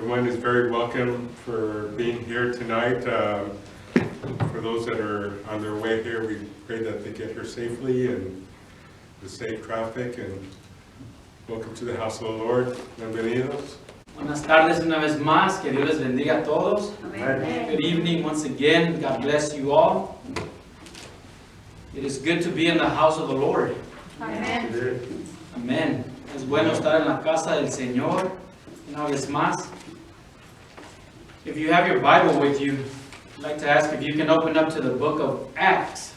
Everyone is very welcome for being here tonight. For those that are on their way here, we pray that they get here safely and with safe traffic. And welcome to the house of the Lord. Bienvenidos. Buenas tardes una vez más, que Dios les bendiga a todos. Amen. Good evening once again, God bless you all. It is good to be in the house of the Lord. Amen. Amén. Es bueno estar en la casa del Señor una vez más. If you have your Bible with you, I'd like to ask if you can open up to the book of Acts.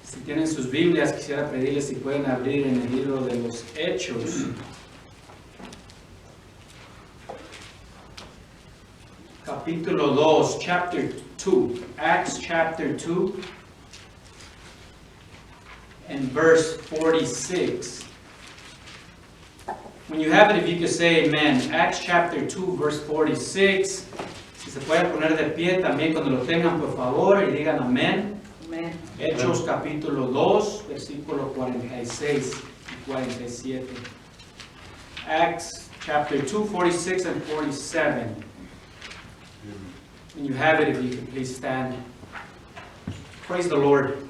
Si tienen sus Biblias, quisiera pedirles si pueden abrir en el libro de los Hechos. Capítulo 2, chapter 2. Acts chapter 2 and verse 46. When you have it, if you could say amen. Acts chapter 2, verse 46. Si se pueden poner de pie también cuando lo tengan, por favor, y digan amén. Amen. Hechos capítulo 2, versículo 46 y 47. Acts chapter 2, 46 and 47. When you have it, if you could please stand. Praise the Lord.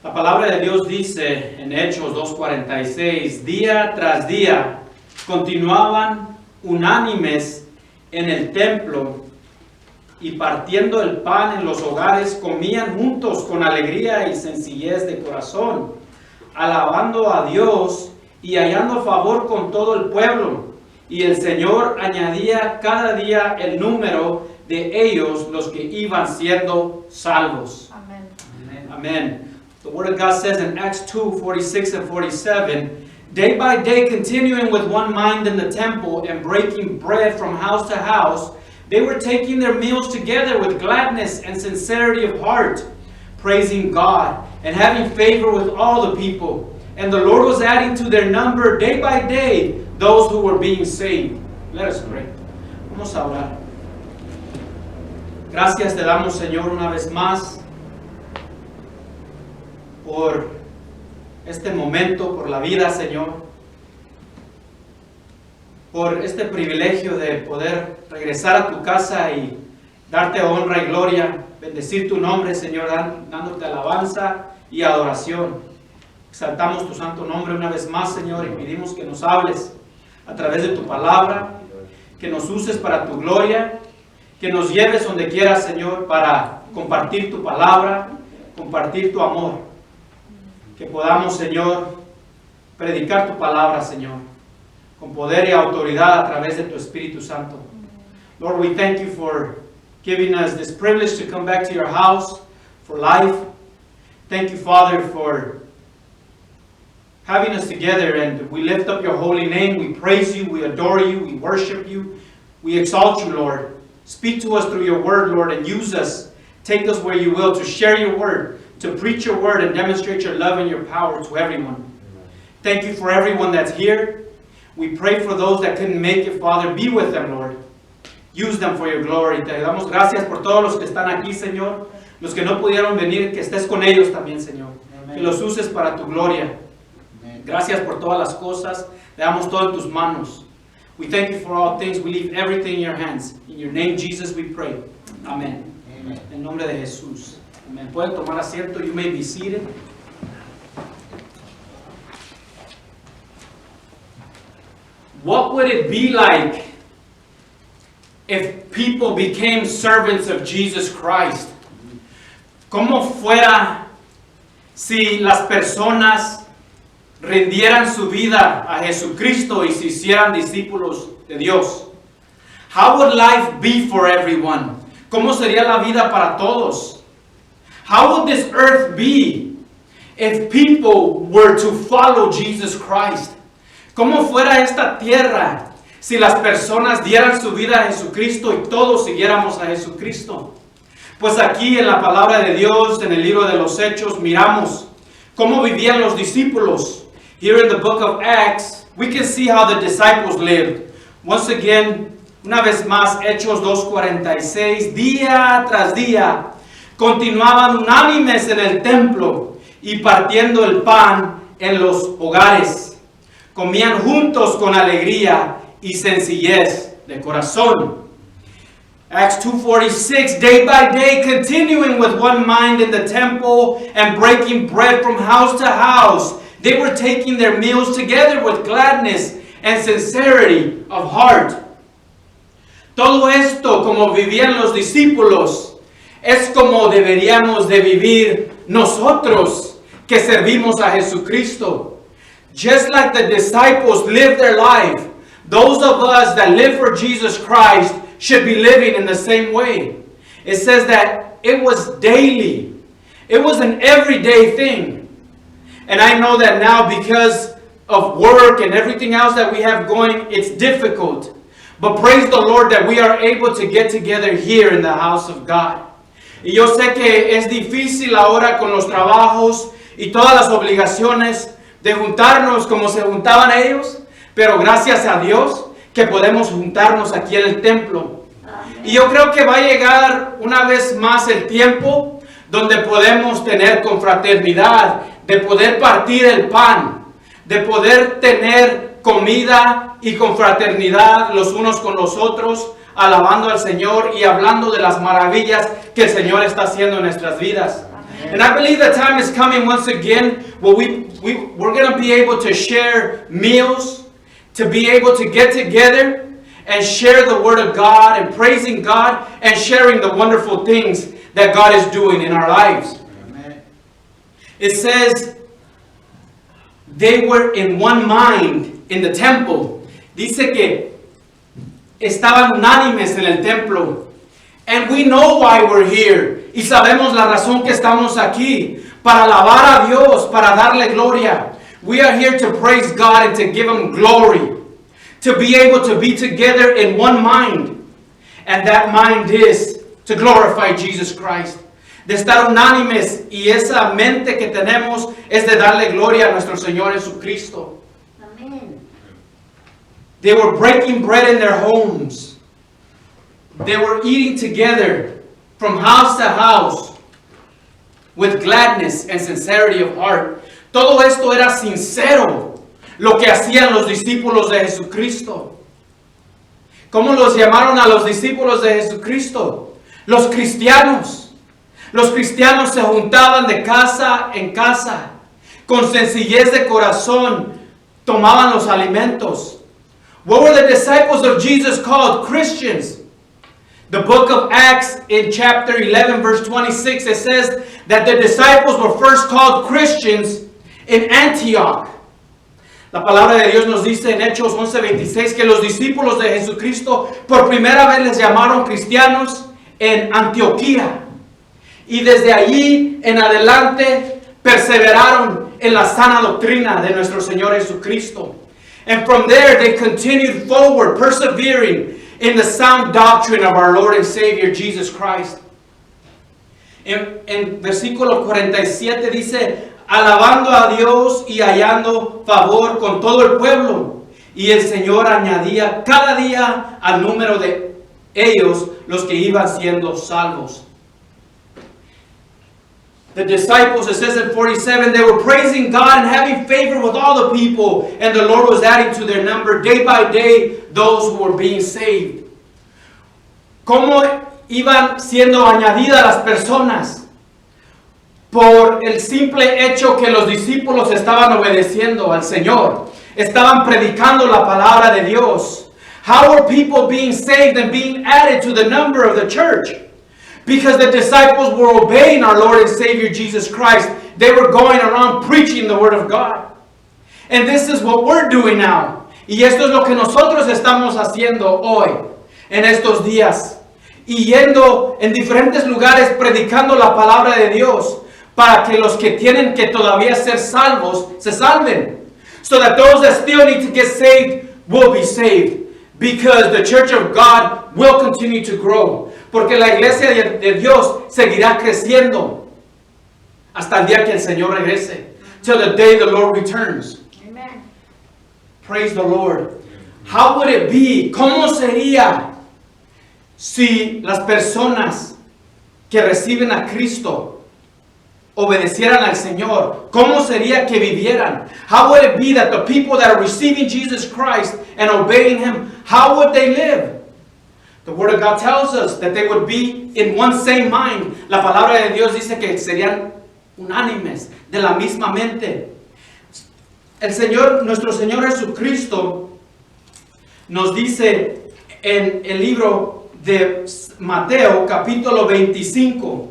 La palabra de Dios dice en Hechos 2:46, día tras día continuaban unánimes en el templo y partiendo el pan en los hogares comían juntos con alegría y sencillez de corazón, alabando a Dios y hallando favor con todo el pueblo. Y el Señor añadía cada día el número de ellos los que iban siendo salvos. Amen. Amen. The Word of God says in Acts 2, 46 and 47, day by day continuing with one mind in the temple and breaking bread from house to house, they were taking their meals together with gladness and sincerity of heart, praising God and having favor with all the people. And the Lord was adding to their number day by day those who were being saved. Let us pray. Vamos a orar. Gracias te damos, Señor, una vez más por este momento, por la vida, Señor, por este privilegio de poder regresar a tu casa y darte honra y gloria, bendecir tu nombre, Señor, dándote alabanza y adoración. Exaltamos tu santo nombre una vez más, Señor, y pedimos que nos hables a través de tu palabra, que nos uses para tu gloria, que nos lleves donde quieras, Señor, para compartir tu palabra, compartir tu amor. Que podamos, Señor, predicar tu palabra, Señor, con poder y autoridad a través de tu Espíritu Santo. Lord, we thank you for giving us this privilege to come back to your house for life. Thank you, Father, for having us together, and we lift up your holy name. We praise you, we adore you, we worship you, we exalt you, Lord. Speak to us through your word, Lord, and use us. Take us where you will to share your word, to preach your word and demonstrate your love and your power to everyone. Thank you for everyone that's here. We pray for those that couldn't make it, Father. Be with them, Lord. Use them for your glory. Te damos gracias por todos los que están aquí, Señor. Los que no pudieron venir, que estés con ellos también, Señor. Que los uses para tu gloria. Gracias por todas las cosas. Te damos todo en tus manos. We thank you for all things. We leave everything in your hands. In your name, Jesus, we pray. Amen. Amen. En nombre de Jesús. Amén. Pueden tomar asiento. You may be seated. What would it be like if people became servants of Jesus Christ? ¿Cómo fuera si las personas rindieran su vida a Jesucristo y se hicieran discípulos de Dios? How would life be for everyone? ¿Cómo sería la vida para todos? How would this earth be if people were to follow Jesus Christ? ¿Cómo fuera esta tierra si las personas dieran su vida a Jesucristo y todos siguiéramos a Jesucristo? Pues aquí en la palabra de Dios, en el libro de los Hechos, miramos cómo vivían los discípulos. Here in the book of Acts, we can see how the disciples lived. Once again, una vez más, Hechos 2:46, día tras día, continuaban unánimes en el templo y partiendo el pan en los hogares. comían juntos con alegría y sencillez de corazón. Acts 2:46, day by day, continuing with one mind in the temple and breaking bread from house to house, they were taking their meals together with gladness and sincerity of heart. Todo esto, como vivían los discípulos, es como deberíamos de vivir nosotros que servimos a Jesucristo. Just like the disciples lived their life, those of us that live for Jesus Christ should be living in the same way. It says that it was daily. It was an everyday thing. And I know that now because of work and everything else that we have going, it's difficult. But praise the Lord that we are able to get together here in the house of God. Y yo sé que es difícil ahora con los trabajos y todas las obligaciones de juntarnos como se juntaban ellos, pero gracias a Dios que podemos juntarnos aquí en el templo. Y yo creo que va a llegar una vez más el tiempo donde podemos tener confraternidad, de poder partir el pan, de poder tener comida y confraternidad los unos con los otros, alabando al Señor y hablando de las maravillas que el Señor está haciendo en nuestras vidas. And I believe the time is coming once again where we're going to be able to share meals, to be able to get together and share the Word of God and praising God and sharing the wonderful things that God is doing in our lives. Amen. It says they were in one mind in the temple. Dice que estaban unánimes en el templo. And we know why we're here. Y sabemos la razón que estamos aquí. Para alabar a Dios, para darle gloria. We are here to praise God and to give Him glory. To be able to be together in one mind. And that mind is to glorify Jesus Christ. De estar unánimes. Y esa mente que tenemos es de darle gloria a nuestro Señor Jesucristo. Amen. They were breaking bread in their homes. They were eating together from house to house with gladness and sincerity of heart. Todo esto era sincero, lo que hacían los discípulos de Jesucristo. ¿Cómo los llamaron a los discípulos de Jesucristo? Los cristianos. Los cristianos se juntaban de casa en casa. Con sencillez de corazón tomaban los alimentos. What were the disciples of Jesus called? Christians. The book of Acts in chapter 11 verse 26, it says that the disciples were first called Christians in Antioch. La palabra de Dios nos dice en Hechos 11:26 que los discípulos de Jesucristo por primera vez les llamaron cristianos en Antioquía. Y desde allí en adelante perseveraron en la sana doctrina de nuestro Señor Jesucristo. And from there they continued forward, persevering in the sound doctrine of our Lord and Savior Jesus Christ. En versículo 47 dice, alabando a Dios y hallando favor con todo el pueblo. Y el Señor añadía cada día al número de ellos los que iban siendo salvos. The disciples, it says in 47, they were praising God and having favor with all the people. And the Lord was adding to their number day by day those who were being saved. ¿Cómo iban siendo añadidas las personas? Por el simple hecho que los discípulos estaban obedeciendo al Señor. Estaban predicando la palabra de Dios. How were people being saved and being added to the number of the church? Because the disciples were obeying our Lord and Savior Jesus Christ. They were going around preaching the Word of God. And this is what we're doing now. Y esto es lo que nosotros estamos haciendo hoy, en estos días. Y yendo en diferentes lugares predicando la palabra de Dios para que los que tienen que todavía ser salvos se salven. So that those that still need to get saved will be saved. Because the church of God will continue to grow. Porque la iglesia de Dios seguirá creciendo hasta el día que el Señor regrese. Till the day the Lord returns. Amen. Praise the Lord. How would it be? ¿Cómo sería si las personas que reciben a Cristo obedecieran al Señor, ¿cómo sería que vivieran? How would it be that the people that are receiving Jesus Christ and obeying Him, how would they live? The Word of God tells us that they would be in one same mind. La palabra de Dios dice que serían unánimes, de la misma mente. Nuestro Señor Jesucristo nos dice en el libro de Mateo capítulo 25.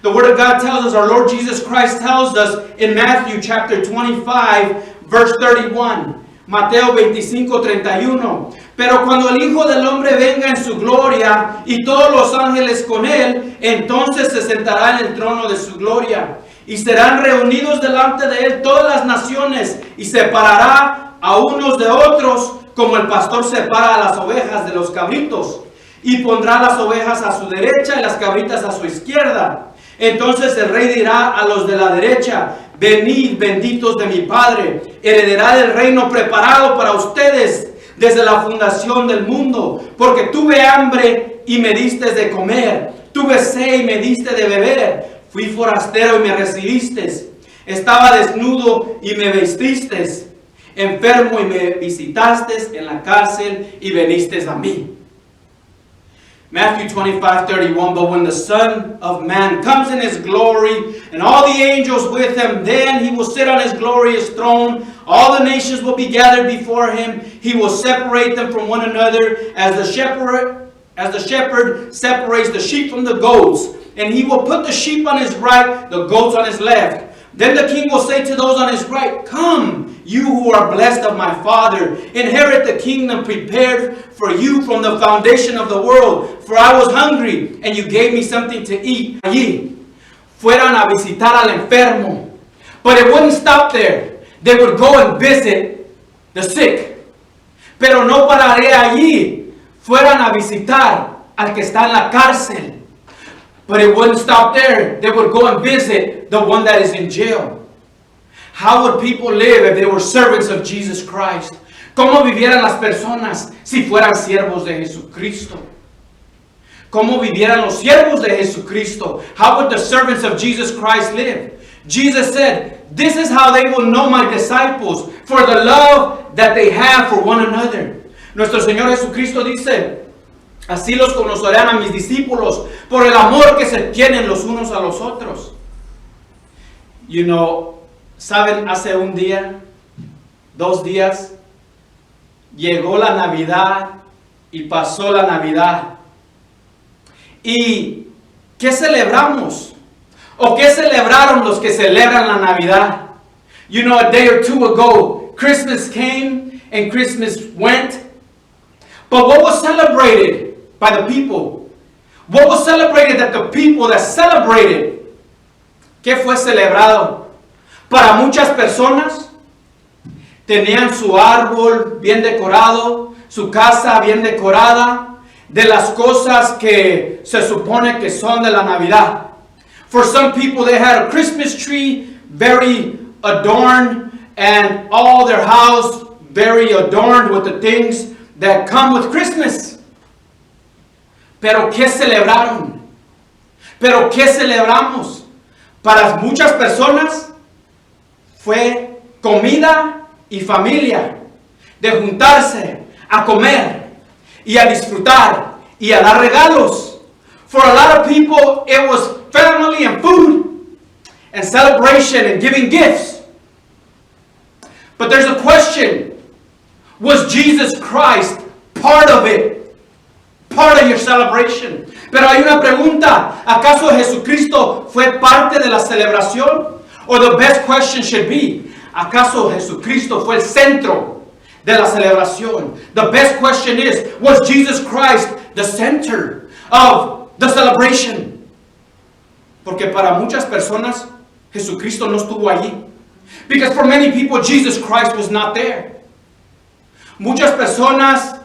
The Word of God tells us, our Lord Jesus Christ tells us in Matthew chapter 25 verse 31. Mateo 25, 31. Pero cuando el Hijo del Hombre venga en su gloria y todos los ángeles con Él, entonces se sentará en el trono de su gloria. Y serán reunidos delante de Él todas las naciones y separará a unos de otros como el pastor separa a las ovejas de los cabritos. Y pondrá las ovejas a su derecha y las cabritas a su izquierda. Entonces el rey dirá a los de la derecha: venid, benditos de mi Padre, heredará el reino preparado para ustedes desde la fundación del mundo. Porque tuve hambre y me diste de comer, tuve sed y me diste de beber, fui forastero y me recibiste, estaba desnudo y me vestiste, enfermo y me visitaste, en la cárcel y viniste a mí. Matthew 25:31, but when the Son of Man comes in His glory, and all the angels with Him, then He will sit on His glorious throne. All the nations will be gathered before Him. He will separate them from one another, as the shepherd separates the sheep from the goats. And He will put the sheep on His right, the goats on His left. Then the King will say to those on His right, come, you who are blessed of my Father, inherit the kingdom prepared for you from the foundation of the world. For I was hungry, and you gave me something to eat. Allí fueran a visitar al enfermo. But it wouldn't stop there. They would go and visit the sick. Pero no pararé allí. Fueran a visitar al que está en la cárcel. But it wouldn't stop there. They would go and visit the one that is in jail. How would people live if they were servants of Jesus Christ? ¿Cómo vivieran las personas si fueran siervos de Jesucristo? ¿Cómo vivieran los siervos de Jesucristo? How would the servants of Jesus Christ live? Jesus said, this is how they will know my disciples, for the love that they have for one another. Nuestro Señor Jesucristo dice, así los conocerán a mis discípulos, por el amor que se tienen los unos a los otros. You know, ¿saben? Hace un día, 2 días, llegó la Navidad y pasó la Navidad. ¿Y qué celebramos? ¿O qué celebraron los que celebran la Navidad? You know, a day or 2 ago, Christmas came and Christmas went. But what was celebrated by the people? What was celebrated that the people that celebrated? ¿Qué fue celebrado? Para muchas personas, tenían su árbol bien decorado, su casa bien decorada, de las cosas que se supone que son de la Navidad. For some people, they had a Christmas tree very adorned, and all their house very adorned with the things that come with Christmas. Pero ¿qué celebraron? ¿Pero qué celebramos? Para muchas personas fue comida y familia, de juntarse a comer y a disfrutar y a dar regalos. For a lot of people, it was family and food and celebration and giving gifts. But there's a question. Was Jesus Christ part of it? Part of your celebration? Pero hay una pregunta. ¿Acaso Jesucristo fue parte de la celebración? Or the best question should be, ¿acaso Jesucristo fue el centro de la celebración? The best question is, was Jesus Christ the center of the celebration? Porque para muchas personas, Jesucristo no estuvo allí. Because for many people, Jesus Christ was not there. Muchas personas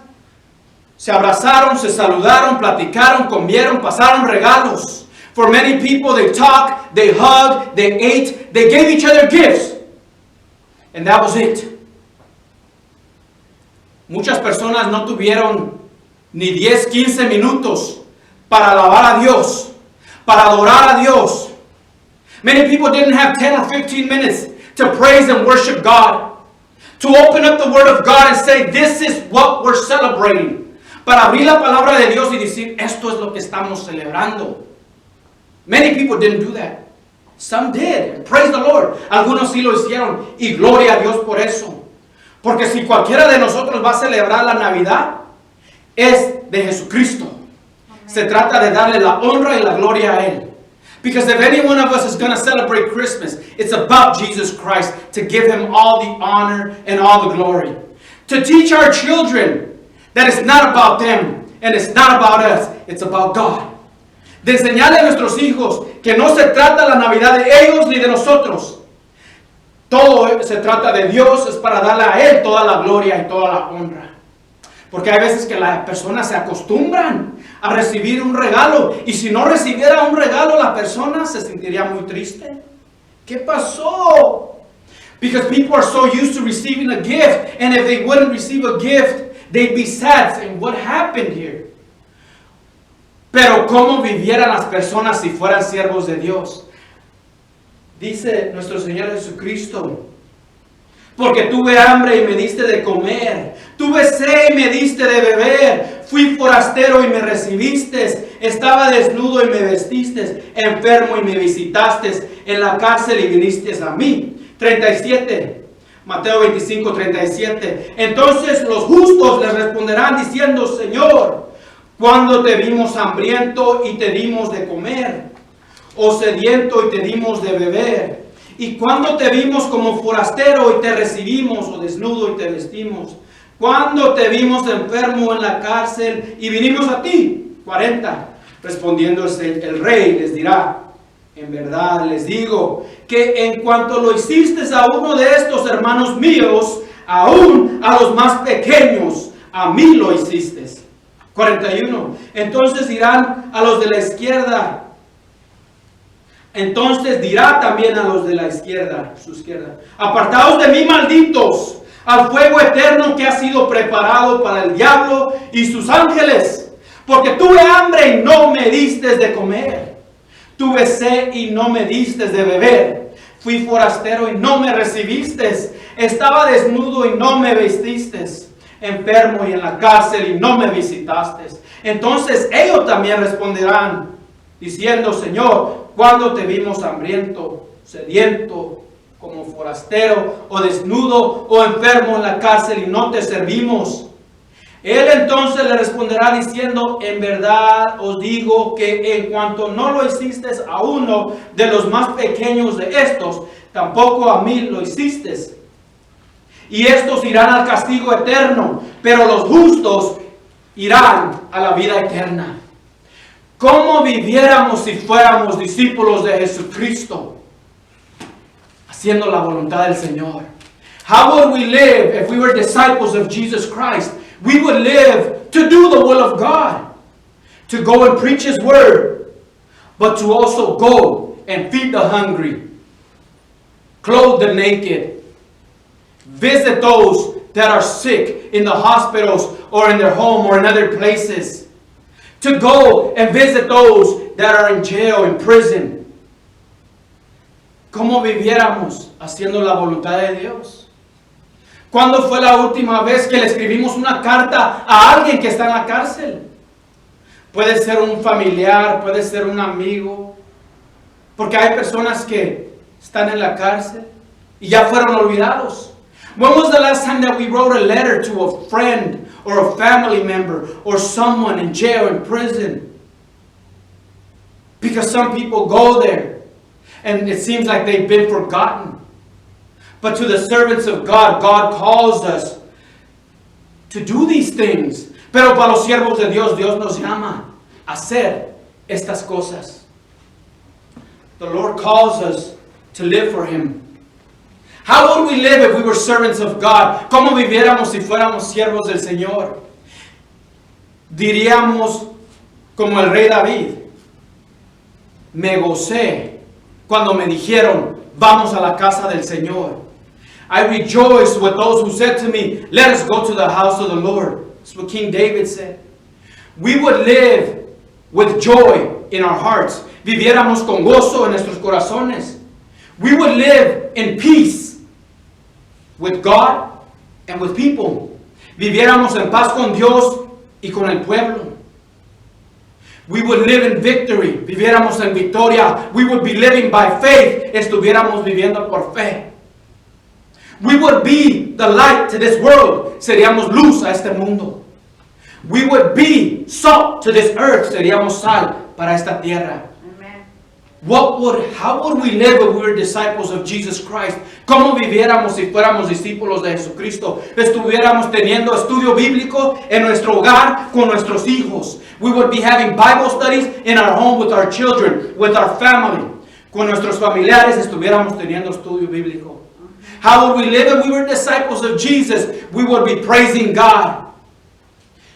se abrazaron, se saludaron, platicaron, comieron, pasaron regalos. For many people, they talked, they hugged, they ate, they gave each other gifts. And that was it. Muchas personas no tuvieron ni 10, 15 minutos para alabar a Dios, para adorar a Dios, Many people didn't have 10 or 15 minutes to praise and worship God. To open up the Word of God and say, this is what we're celebrating. Para abrir la palabra de Dios y decir, esto es lo que estamos celebrando. Many people didn't do that. Some did. Praise the Lord. Algunos sí lo hicieron. Y gloria a Dios por eso. Porque si cualquiera de nosotros va a celebrar la Navidad, es de Jesucristo. Se trata de darle la honra y la gloria a Él. Because if any one of us is going to celebrate Christmas, it's about Jesus Christ, to give Him all the honor and all the glory. To teach our children that it's not about them and it's not about us, it's about God. De enseñarle a nuestros hijos que no se trata la Navidad de ellos ni de nosotros. Todo se trata de Dios, es para darle a Él toda la gloria y toda la honra. Porque hay veces que las personas se acostumbran a recibir un regalo. Y si no recibiera un regalo, la persona se sentiría muy triste. ¿Qué pasó? Because people are so used to receiving a gift. And if they wouldn't receive a gift, they'd be sad. And what happened here? Pero ¿cómo vivieran las personas si fueran siervos de Dios? Dice nuestro Señor Jesucristo, porque tuve hambre y me diste de comer, tuve sed y me diste de beber, fui forastero y me recibiste, estaba desnudo y me vestiste, enfermo y me visitaste, en la cárcel y viniste a mí. 37, Mateo 25, 37. Entonces los justos les responderán diciendo, Señor, ¿cuándo te vimos hambriento y te dimos de comer? ¿O sediento y te dimos de beber? ¿Y cuándo te vimos como forastero y te recibimos? ¿O desnudo y te vestimos? ¿Cuándo te vimos enfermo en la cárcel y vinimos a ti? 40. Respondiendo el rey les dirá, en verdad les digo, que en cuanto lo hiciste a uno de estos hermanos míos, aún a los más pequeños, a mí lo hiciste. 41. Entonces dirán a los de la izquierda, entonces dirá también a los de la izquierda, su izquierda, apartaos de mí, malditos, al fuego eterno que ha sido preparado para el diablo y sus ángeles. Porque tuve hambre y no me diste de comer. Tuve sed y no me diste de beber. Fui forastero y no me recibiste. Estaba desnudo y no me vestiste. Enfermo y en la cárcel y no me visitaste. Entonces ellos también responderán, diciendo, Señor, ¿cuándo te vimos hambriento, sediento, como forastero, o desnudo, o enfermo en la cárcel y no te servimos? Él entonces le responderá diciendo, en verdad os digo que en cuanto no lo hiciste a uno de los más pequeños de estos, tampoco a mí lo hiciste. Y estos irán al castigo eterno, pero los justos irán a la vida eterna. ¿Cómo viviéramos si fuéramos discípulos de Jesucristo? Haciendo la voluntad del Señor. How would we live if we were disciples of Jesus Christ? We would live to do the will of God. To go and preach His word. But to also go and feed the hungry. Clothe the naked. Visit those that are sick in the hospitals or in their home or in other places. To go and visit those that are in jail, in prison. ¿Cómo viviéramos haciendo la voluntad de Dios? ¿Cuándo fue la última vez que le escribimos una carta a alguien que está en la cárcel? Puede ser un familiar, puede ser un amigo. Porque hay personas que están en la cárcel y ya fueron olvidados. When was the last time that we wrote a letter to a friend or a family member or someone in jail, in prison? Because some people go there and it seems like they've been forgotten. But to the servants of God, God calls us to do these things. Pero para los siervos de Dios, Dios nos llama a hacer estas cosas. The Lord calls us to live for Him. How would we live if we were servants of God? ¿Cómo viviéramos si fuéramos siervos del Señor? Diríamos como el rey David, me gocé cuando me dijeron, vamos a la casa del Señor. I rejoiced with those who said to me, let us go to the house of the Lord. That's what King David said. We would live with joy in our hearts viviéramos con gozo en nuestros corazones. We would live in peace with God and with people. Viviéramos en paz con Dios y con el pueblo. We would live in victory. Viviéramos en victoria. We would be living by faith. Estuviéramos viviendo por fe. We would be the light to this world. Seríamos luz a este mundo. We would be salt to this earth. Seríamos sal para esta tierra. How would we live if we were disciples of Jesus Christ? ¿Cómo viviéramos si fuéramos discípulos de Jesucristo? Estuviéramos teniendo estudio bíblico en nuestro hogar con nuestros hijos. We would be having Bible studies in our home with our children, with our family. Con nuestros familiares estuviéramos teniendo estudio bíblico. How would we live if we were disciples of Jesus? We would be praising God.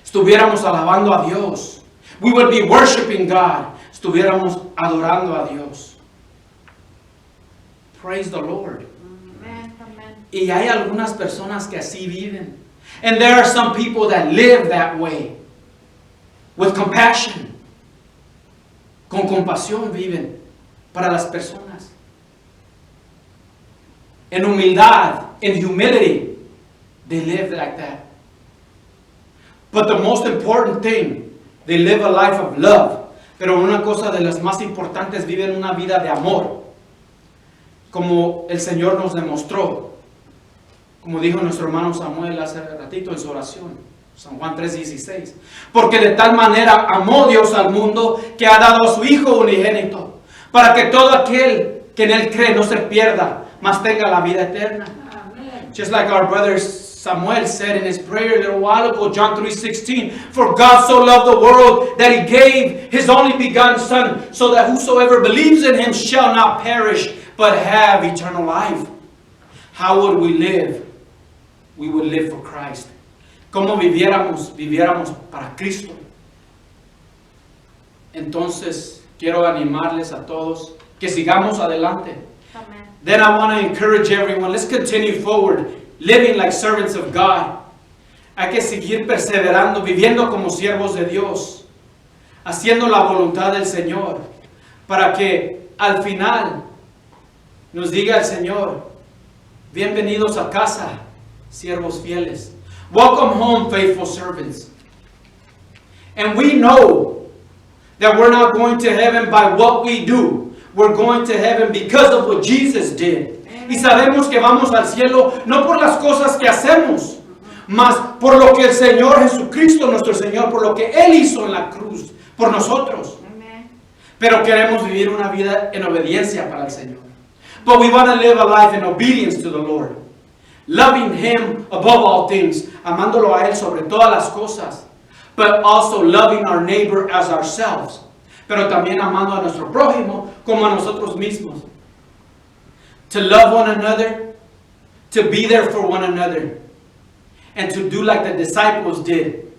Estuviéramos alabando a Dios. We would be worshiping God. Estuviéramos adorando a Dios. Praise the Lord. Amen. Amen. Y hay algunas personas que así viven. And there are some people that live that way. With compassion. Con compasión viven para las personas. En humildad, in humility, they live like that. But the most important thing, they live a life of love. Pero una cosa de las más importantes, viven una vida de amor. Como el Señor nos demostró. Como dijo nuestro hermano Samuel hace ratito en su oración. San Juan 3:16. Porque de tal manera amó Dios al mundo que ha dado a su Hijo unigénito. Para que todo aquel que en Él cree no se pierda, mas tenga la vida eterna. Amen. Just like our brother Samuel said in his prayer a little while ago, John 3:16, for God so loved the world that He gave His only begotten Son, so that whosoever believes in Him shall not perish, but have eternal life. How would we live? We would live for Christ. ¿Cómo viviéramos? Viviéramos para Cristo. Entonces, quiero animarles a todos que sigamos adelante. Amen. Then I want to encourage everyone, let's continue forward, living like servants of God. Hay que seguir perseverando, viviendo como siervos de Dios, haciendo la voluntad del Señor, para que al final nos diga el Señor, bienvenidos a casa, siervos fieles. Welcome home, faithful servants. And we know that we're not going to heaven by what we do. We're going to heaven because of what Jesus did. Y sabemos que vamos al cielo no por las cosas que hacemos, mas por lo que el Señor Jesucristo, nuestro Señor, por lo que Él hizo en la cruz, por nosotros. Amen. Pero queremos vivir una vida en obediencia para el Señor. But we want to live a life in obedience to the Lord. Loving Him above all things, amándolo a Él sobre todas las cosas. But also loving our neighbor as ourselves. Pero también amando a nuestro prójimo como a nosotros mismos. To love one another, to be there for one another, and to do like the disciples did.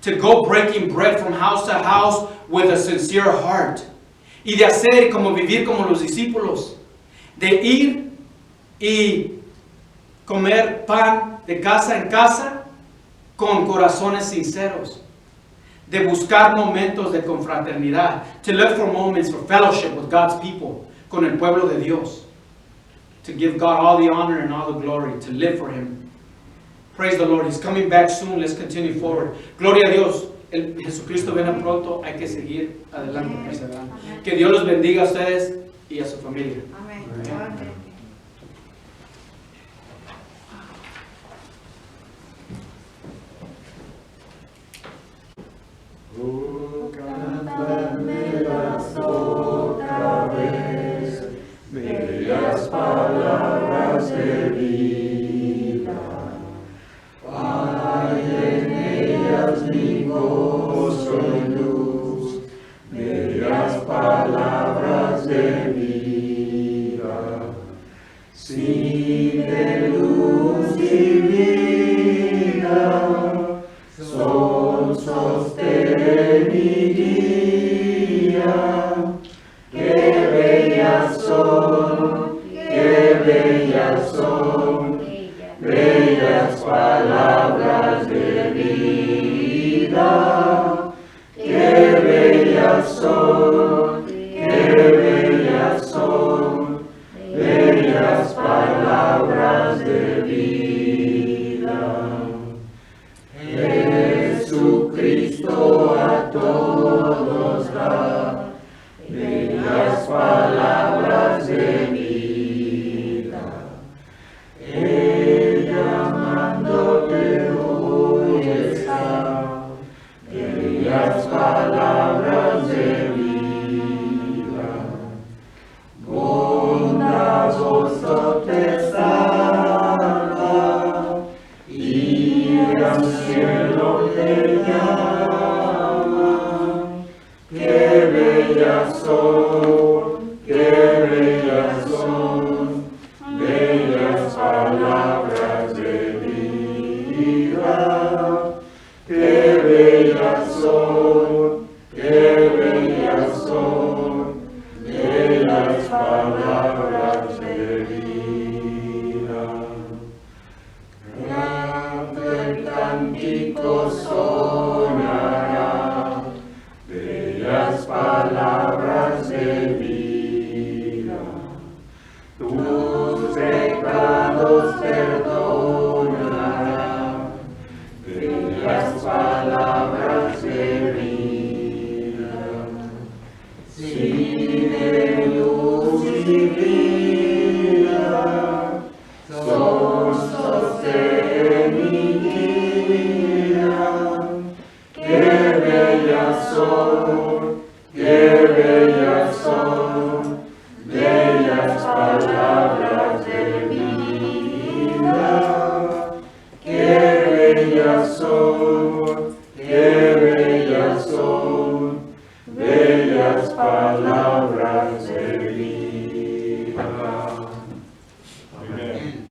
To go breaking bread from house to house with a sincere heart. Y de hacer como vivir como los discípulos. De ir y comer pan de casa en casa con corazones sinceros. De buscar momentos de confraternidad. To look for moments for fellowship with God's people. Con el pueblo de Dios. To give God all the honor and all the glory. To live for Him. Praise the Lord. He's coming back soon. Let's continue forward. Gloria a Dios. Jesucristo viene pronto. Hay que seguir adelante, perseverando. Que Dios los bendiga a ustedes y a su familia. Amen. Amen. Amen. Oh, Cántamelas otra vez, bellas palabras de vida. Hay en ellas mi gozo y luz, bellas palabras de vida. Sí, de luz y vida, son sostén y guía. Qué bellas son, bellas palabras de vida. Qué bellas son.